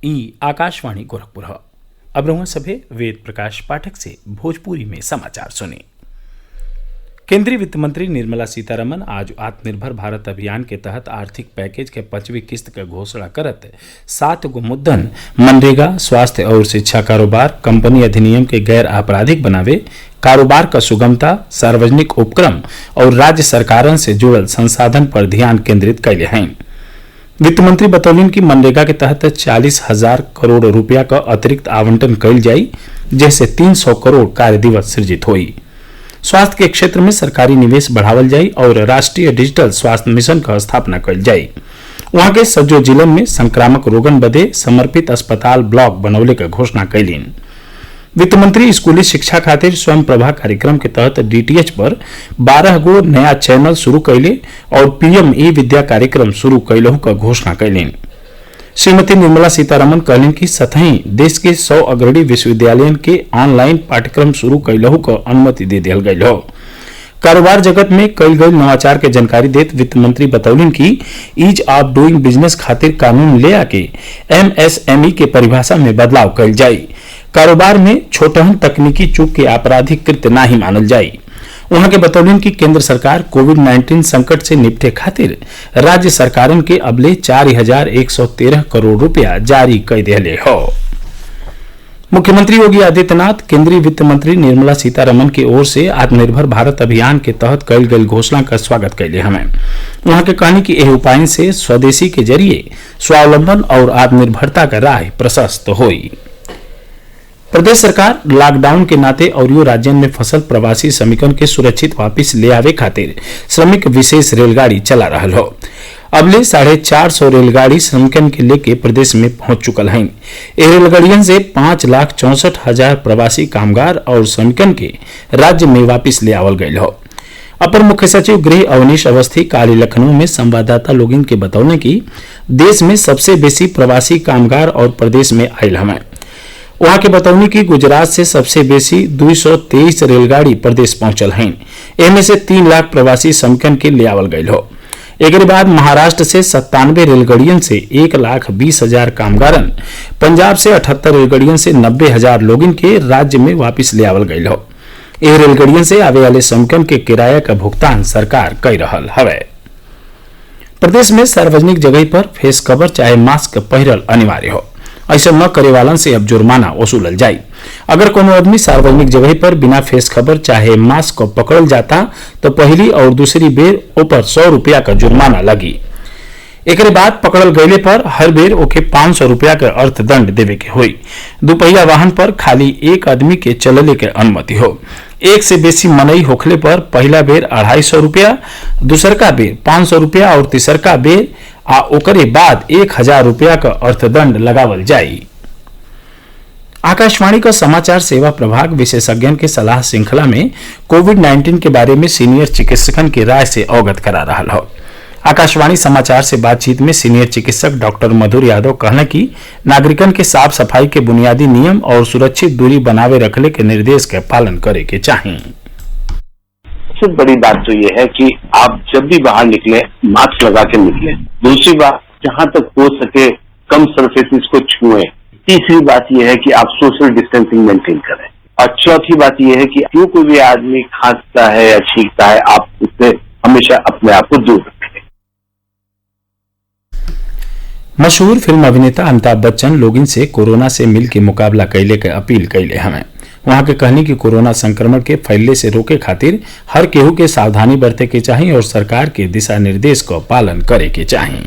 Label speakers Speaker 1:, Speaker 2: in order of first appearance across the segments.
Speaker 1: ई आकाशवाणी गोरखपुर। अब रहुआ सभे वेद प्रकाश पाठक से भोजपुरी में समाचार सुने। केंद्रीय वित्त मंत्री निर्मला सीतारमन आज आत्मनिर्भर भारत अभियान के तहत आर्थिक पैकेज के 5वीं किस्त का घोषणा करत 7 गो मुद्दन मनरेगा, स्वास्थ्य और शिक्षा कारोबार, कंपनी अधिनियम के गैर आपराधिक बनावे, कारोबार का सुगमता, सार्वजनिक उपक्रम और राज्य सरकारन से जुड़ल संसाधन पर ध्यान केंद्रित कैले हैं। वित्त मंत्री बतौलन कि मनरेगा के तहत 40,000 करोड़ रुपया का अतिरिक्त आवंटन कैल जाई, जैसे 300 करोड़ कार्य दिवस सृजित हुई। स्वास्थ्य के क्षेत्र में सरकारी निवेश बढ़ावल जाई और राष्ट्रीय डिजिटल स्वास्थ्य मिशन का स्थापना कैल जाई। वहां के सज्जो जिलन में संक्रामक रोगन बदे समर्पित अस्पताल ब्लॉक बनौले का घोषणा कैलीन। वित्त मंत्री स्कूली शिक्षा खातिर स्वयं प्रभा कार्यक्रम के तहत डीटीएच पर 12 गो नया चैनल शुरू कैले और पीएम ई विद्या कार्यक्रम शुरू कैलहु का घोषणा कैलीन। श्रीमती निर्मला सीतारमन कहलिन कि सतही देश के 100 अग्रणी विश्वविद्यालयन के ऑनलाइन पाठ्यक्रम शुरू कैलहु का अनुमति दे दिया गयल हो। कारोबार जगत में कई गई नवाचार के जानकारी देत वित्त मंत्री बतौलिन कि ईज ऑफ डूइंग बिजनेस खातिर कानून ले आके एमएसएमई के परिभाषा में बदलाव कैल जाई। कारोबार में छोटहन तकनीकी चूक के आपराधिक कृत्य ना ही मानल जाई। वहां के बतौलन कि केंद्र सरकार कोविड-19 संकट से निपटे खातिर राज्य सरकारन के अबले 4,113 करोड़ रुपया जारी कर दिले हो। मुख्यमंत्री योगी आदित्यनाथ केंद्रीय वित्त मंत्री निर्मला सीतारमन की ओर से आत्मनिर्भर भारत अभियान के तहत कैल गई घोषणा का स्वागत कैले हमें। वहां के कहनी कि यह उपाय से स्वदेशी के जरिए स्वावलंबन और आत्मनिर्भरता का राह प्रशस्त हुई। प्रदेश सरकार लॉकडाउन के नाते और राज्यन में फसल प्रवासी श्रमिकन के सुरक्षित वापिस ले आवे खातिर श्रमिक विशेष रेलगाड़ी चला रहा हो। अबले 450 रेलगाड़ी श्रमिकन के लेके प्रदेश में पहुंच चुकल हैं। ये रेलगाड़ियन से 5,64,000 प्रवासी कामगार और श्रमिकन के राज्य में वापिस ले आवल गये हो। अपर मुख्य सचिव गृह अवनीश अवस्थी काली लखनऊ में संवाददाता लोगन के बतौने की देश में सबसे बेसी प्रवासी कामगार और प्रदेश में आयल हमें। वहां के बतौनी की गुजरात से सबसे बेसी 223 रेलगाड़ी प्रदेश पहुंचल हैं। इनमें से 3 लाख प्रवासी श्रमिकन के ले आवल गयल हो। एक बाद महाराष्ट्र से 97 रेलगाड़ियन से 1,20,000 कामगारन, पंजाब से 78 रेलगाड़ियन से 90,000 लोगन के राज्य में वापिस ले आवल गयल हो। यह रेलगाड़ियन से आवे वाले श्रमिकन के किराया का भुगतान सरकार कर रहल हवे। प्रदेश में सार्वजनिक जगह पर फेस कवर चाहे मास्क पहिरल अनिवार्य हो। ऐसा न करे वालन से अब जुर्माना वसूलल जाई। अगर कोनो आदमी सार्वजनिक जगह पर बिना फेस कवर चाहे मास्क को पकड़ल जाता तो पहली और दूसरी बेर ऊपर 100 रुपया का जुर्माना लगी। एक बाद पकड़ल गये पर हर बेर ओके 500 रुपया का अर्थदंड देवे के हुई। दुपहिया वाहन पर खाली एक आदमी के चलले के अनुमति हो। एक से बेसी मनई होखले पर पहला बेर 250 रुपया, दूसरका बेर 500 रुपया और तीसरका बेर आ ओकरे बाद 1,000 रुपया का अर्थदंड लगावल जाई। आकाशवाणी का समाचार सेवा प्रभाग विशेषज्ञन के सलाह श्रृंखला में कोविड-19 के बारे में सीनियर चिकित्सकन की राय से अवगत करा रहा हो। आकाशवाणी समाचार से बातचीत में सीनियर चिकित्सक डॉक्टर मधुर यादव कहना कि नागरिकन के साफ सफाई के बुनियादी नियम और सुरक्षित दूरी बनावे रखले के निर्देश के पालन करे के चाहिए।
Speaker 2: सबसे बड़ी बात तो ये है कि आप जब भी बाहर निकले मास्क लगा के निकले। दूसरी बात, जहां तक हो सके कम सरफेसेस को छुएं। तीसरी बात यह है कि आप सोशल डिस्टेंसिंग मेंटेन करें। और चौथी बात यह है कि जो कोई भी आदमी खांसता है या छींकता है आप उससे हमेशा अपने आप को दूर रखें।
Speaker 1: मशहूर फिल्म अभिनेता अमिताभ बच्चन लोगन से कोरोना से मिल के मुकाबला कैले के अपील कैले हमें। वहां के कहनी कि कोरोना संक्रमण के फैलने से रोके खातिर हर केहू के सावधानी बरते के चाहिए और सरकार के दिशा निर्देश को पालन करे के चाहिए।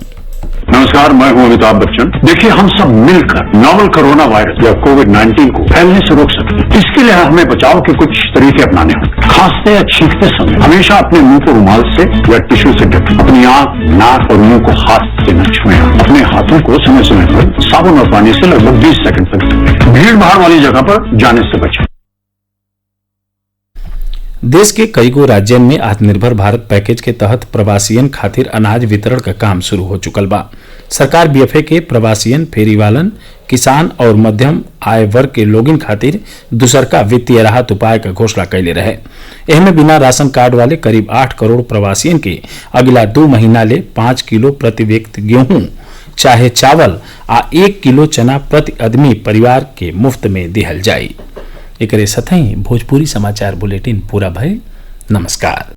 Speaker 3: नमस्कार, मैं हूं अमिताभ बच्चन। देखिए, हम सब मिलकर नोवल कोरोना वायरस या कोविड-19 को फैलने से रोक सकते हैं। इसके लिए हमें बचाव के कुछ तरीके अपनाने होंगे। खांसते या छींकते समय हमेशा अपने मुंह को रुमाल से या टिश्यू से ढकें। अपनी आंख, नाक और मुंह को हाथ से न छुएं। अपने हाथों को समय समय पर साबुन और पानी से लगभग 20 सेकंड तक धोएं। भीड़ भाड़ वाली जगह पर जाने से बचें।
Speaker 1: देश के कई गो राज्यन में आत्मनिर्भर भारत पैकेज के तहत प्रवासियन खातिर अनाज वितरण का काम शुरू हो चुकल बा। सरकार बीएफए के प्रवासियन, फेरीवालन, किसान और मध्यम आय वर्ग के लोगन खातिर दूसरका वित्तीय राहत उपाय का घोषणा कैले रहे। एहमे बिना राशन कार्ड वाले करीब 8 करोड़ प्रवासियन के अगला 2 महीना ले 5 किलो प्रति व्यक्ति गेहूं चाहे चावल आ 1 किलो चना प्रति आदमी परिवार के मुफ्त में दिहल जाई। एकरे साथ ही भोजपुरी समाचार बुलेटिन पूरा भइल। नमस्कार।